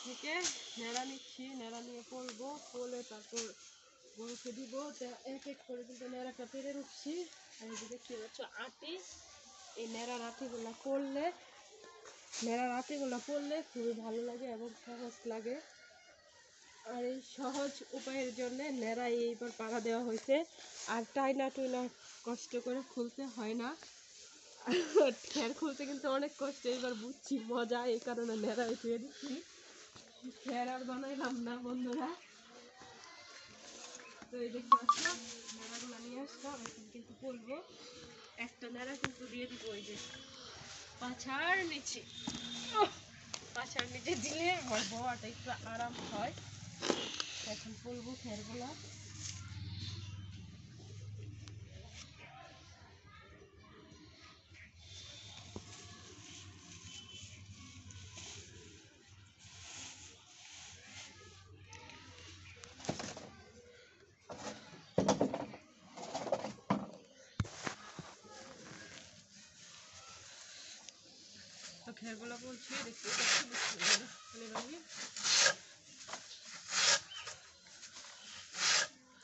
থেকে নেড়া নিচ্ছি, নেড়া নিয়ে পলবো, পলে তারপর গরুকে দিব। এক এক করে কিন্তু নেড়াটা পেরে উঠছি। আর এই যে দেখতে পাচ্ছ আটি, এই নেড়ার আটিগুলো পড়লে খুবই ভালো লাগে এবং সহজ লাগে। আর এই সহজ উপায়ের জন্য নেড়াই এইবার পাড়া দেওয়া হয়েছে। আর টাইনা টুইনা কষ্ট করে খুলতে হয় না। ঠের খুলতে কিন্তু অনেক কষ্ট, এবার বুঝছি মজা, এই কারণে নেড়াই ধুয়ে দিচ্ছি। ঠের আর বানাইলাম না বন্ধুরা। তো এই দেখতে পাচ্ছ নেড়াগুলো নিয়ে আসলাম, এখন কিন্তু পড়বো। একটা নেড়া কিন্তু দিয়ে দিব ওই যে পাছার নিচে। পাছার নিচে দিলে আমার বউয়াটা একটু আরাম হয়। এখন পলবো খেরগুলা। তো খেরগুলা বলছি দেখতে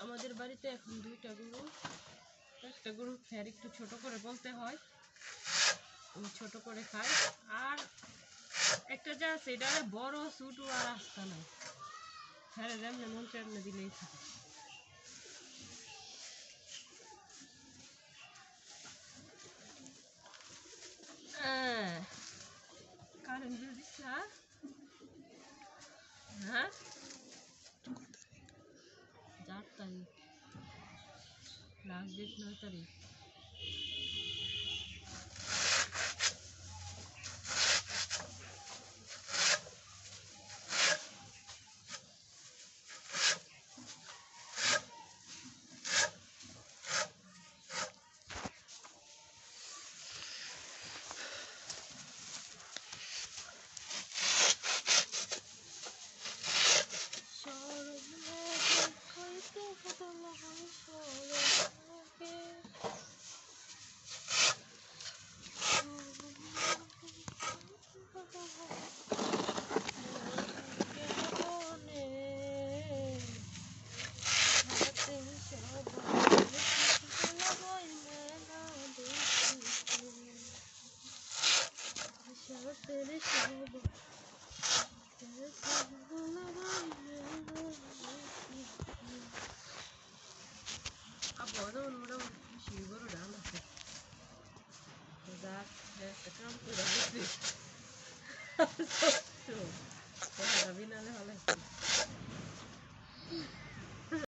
আমাদের বাড়িতে এখন দুইটা গরু। একটা গরু খের একটু ছোট করে বলতে হয়, ছোট করে খায়। আর একটা যা আছে এটা বড় ছোট আর রাস্তা নাই, খেরে যেমনি মন চাইলে দিলেই থাকে। কারেন্ট বিল দিচ্ছ? হ্যাঁ, 4 তারিখ, লাস্ট ডেট 9 তারিখ।